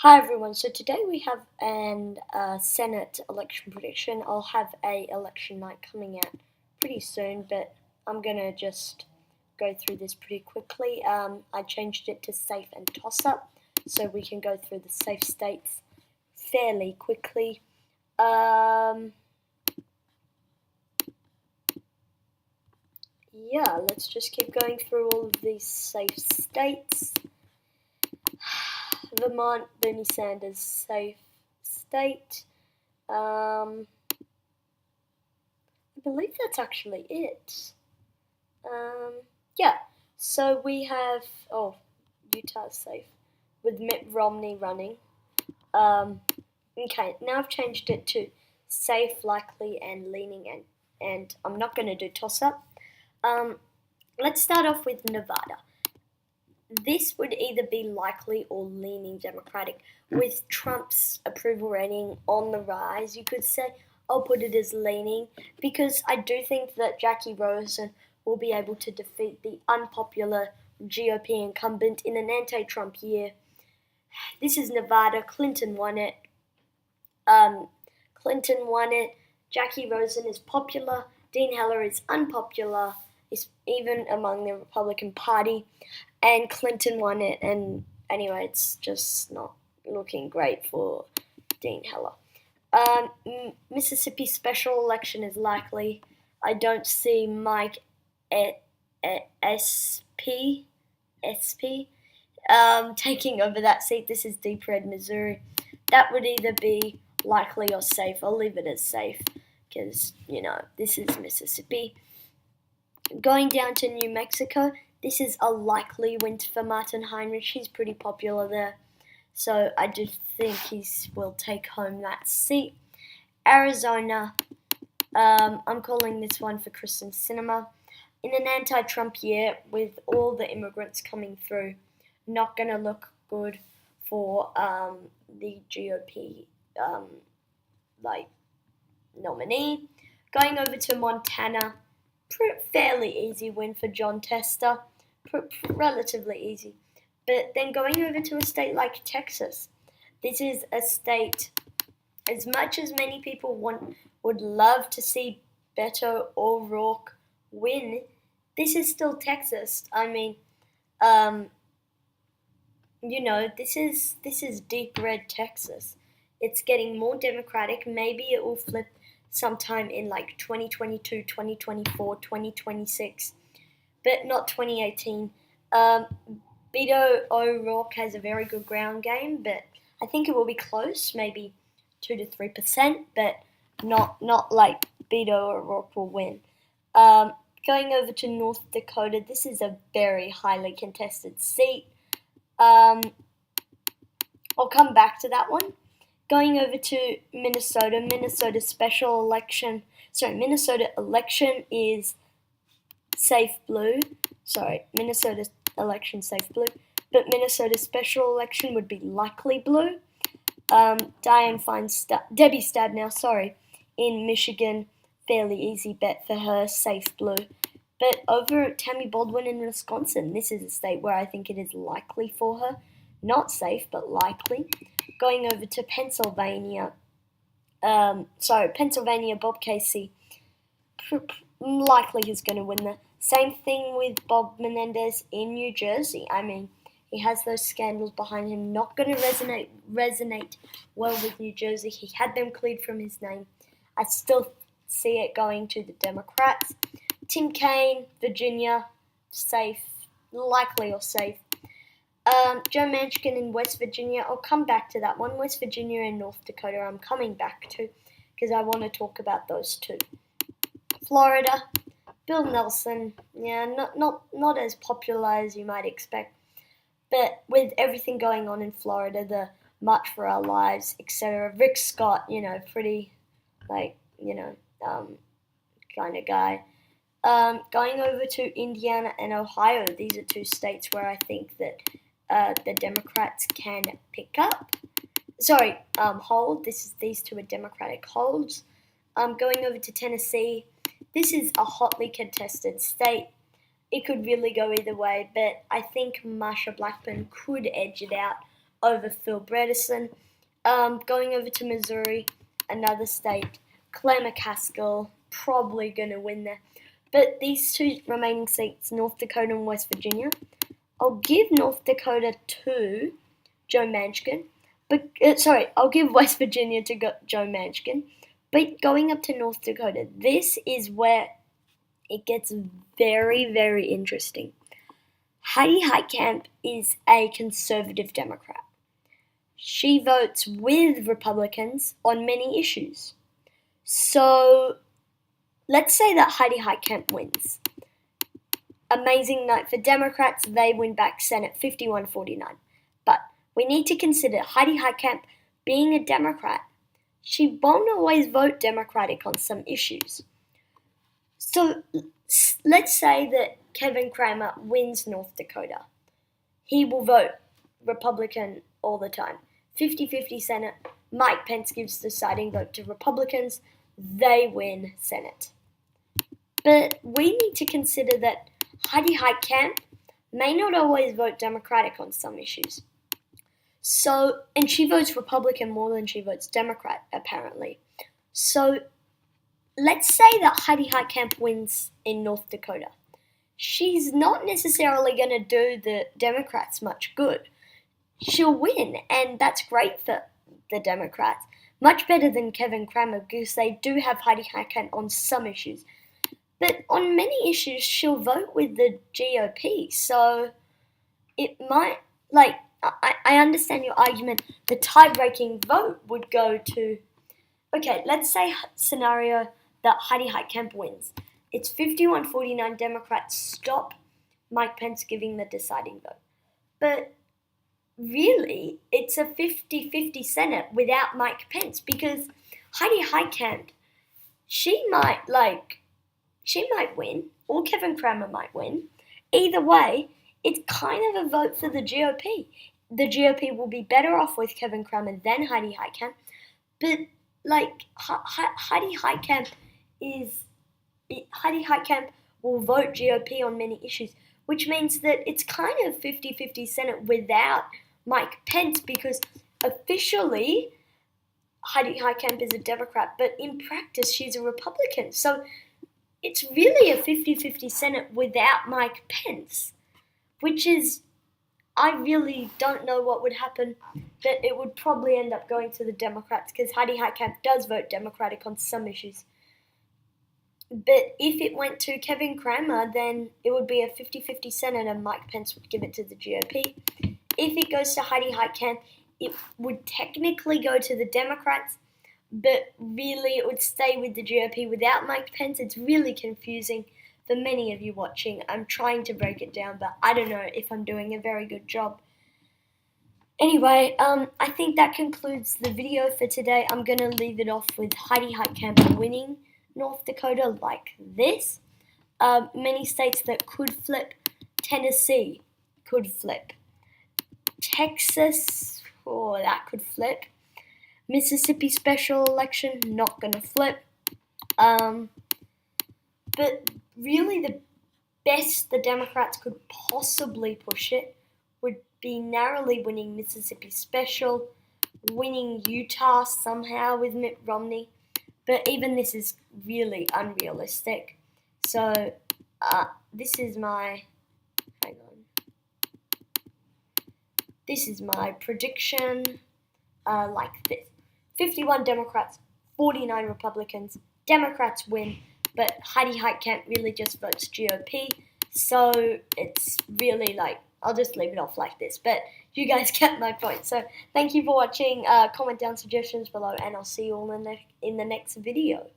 Hi everyone. So today we have an Senate election prediction. I'll have a election night coming out pretty soon, but I'm gonna just go through this pretty quickly. I changed it to safe and toss up, so we can go through the safe states fairly quickly. Yeah, let's just keep going through all of these safe states. Vermont, Bernie Sanders, safe state. I believe that's actually it. Um, yeah, so we have, Utah's safe with Mitt Romney running. Um, okay, now I've changed it to safe, likely, and leaning, and I'm not going to do toss up. Let's start off with Nevada. This would either be likely or leaning Democratic. With Trump's approval rating on the rise, you could say I'll put it as leaning because I do think that Jackie Rosen will be able to defeat the unpopular GOP incumbent in an anti Trump year. This is Nevada. Clinton won it. Clinton won it. Jackie Rosen is popular. Dean Heller is unpopular, is even among the Republican Party. And Clinton won it. And anyway, it's just not looking great for Dean Heller. Mississippi special election is likely. I don't see Mike SP taking over that seat. This is Deep Red, Missouri. That would either be likely or safe. I'll leave it as safe because, this is Mississippi. Going down to New Mexico, this is a likely win for Martin Heinrich. He's pretty popular there. So I just think he will take home that seat. Arizona, I'm calling this one for Kristen Sinema. In an anti-Trump year, with all the immigrants coming through, not going to look good for the GOP nominee. Going over to Montana, fairly easy win for Jon Tester, relatively easy. But then going over to a state like Texas, this is a state, as much as many people would love to see Beto O'Rourke win, this is still Texas. I mean, this is deep red Texas. It's getting more democratic. Maybe it will flip sometime in like 2022, 2024, 2026, but not 2018. Beto O'Rourke has a very good ground game, but I think it will be close, maybe 2 to 3%, but not like Beto O'Rourke will win. Going over to North Dakota, this is a very highly contested seat. I'll come back to that one. Going over to Minnesota, Minnesota election is safe blue. Minnesota election safe blue. But Minnesota special election would be likely blue. Debbie Stabenow, in Michigan, fairly easy bet for her, safe blue. But over at Tammy Baldwin in Wisconsin, this is a state where I think it is likely for her. Not safe, but likely. Going over to Pennsylvania. Pennsylvania, Bob Casey, likely he's going to win the same thing with Bob Menendez in New Jersey. I mean, he has those scandals behind him, not going to resonate well with New Jersey. He had them cleared from his name. I still see it going to the Democrats. Tim Kaine, Virginia, safe, likely or safe. Joe Manchin in West Virginia, I'll come back to that one. West Virginia and North Dakota I'm coming back to because I want to talk about those two. Florida, Bill Nelson, not as popular as you might expect, but with everything going on in Florida, the March for Our Lives, etc. Rick Scott, pretty, kind of guy. Going over to Indiana and Ohio, these are two states where I think that the Democrats can pick up. Hold. These two are Democratic holds. Going over to Tennessee, this is a hotly contested state. It could really go either way, but I think Marsha Blackburn could edge it out over Phil Bredesen. Going over to Missouri, another state, Claire McCaskill, probably going to win there. But these two remaining seats, North Dakota and West Virginia, I'll give North Dakota to Joe Manchin. I'll give West Virginia to Joe Manchin. But going up to North Dakota, this is where it gets very, very interesting. Heidi Heitkamp is a conservative Democrat. She votes with Republicans on many issues. So let's say that Heidi Heitkamp wins. Amazing night for Democrats. They win back Senate 51-49. But we need to consider Heidi Heitkamp being a Democrat. She won't always vote Democratic on some issues. So let's say that Kevin Cramer wins North Dakota. He will vote Republican all the time. 50-50 Senate. Mike Pence gives the deciding vote to Republicans. They win Senate. But we need to consider that Heidi Heitkamp may not always vote Democratic on some issues. And she votes Republican more than she votes Democrat, apparently. So let's say that Heidi Heitkamp wins in North Dakota. She's not necessarily going to do the Democrats much good. She'll win, and that's great for the Democrats. Much better than Kevin Cramer, because they do have Heidi Heitkamp on some issues. But on many issues, she'll vote with the GOP. So it might, I understand your argument. The tie-breaking vote would go to, okay, let's say scenario that Heidi Heitkamp wins. It's 51-49 Democrats stop Mike Pence giving the deciding vote. But really, it's a 50-50 Senate without Mike Pence, because Heidi Heitkamp, she might win, or Kevin Cramer might win. Either way, it's kind of a vote for the GOP. The GOP will be better off with Kevin Cramer than Heidi Heitkamp, but Heidi Heitkamp will vote GOP on many issues, which means that it's kind of 50-50 Senate without Mike Pence, because officially Heidi Heitkamp is a Democrat, but in practice she's a Republican. So it's really a 50-50 Senate without Mike Pence, which is, I really don't know what would happen, but it would probably end up going to the Democrats, because Heidi Heitkamp does vote Democratic on some issues. But if it went to Kevin Cramer, then it would be a 50-50 Senate and Mike Pence would give it to the GOP. If it goes to Heidi Heitkamp, it would technically go to the Democrats, but really it would stay with the GOP without Mike Pence. It's really confusing for many of you watching. I'm trying to break it down, but I don't know if I'm doing a very good job. Anyway, I think that concludes the video for today. I'm going to leave it off with Heidi Heitkamp winning North Dakota like this. Many states that could flip. Tennessee could flip. Texas, that could flip. Mississippi special election, not going to flip. But really the best the Democrats could possibly push it would be narrowly winning Mississippi special, winning Utah somehow with Mitt Romney. But even this is really unrealistic. So this is my prediction, like this. 51 Democrats, 49 Republicans. Democrats win, but Heidi Heitkamp really just votes GOP. So it's really I'll just leave it off like this. But you guys get my point. So thank you for watching. Comment down suggestions below, and I'll see you all in the next video.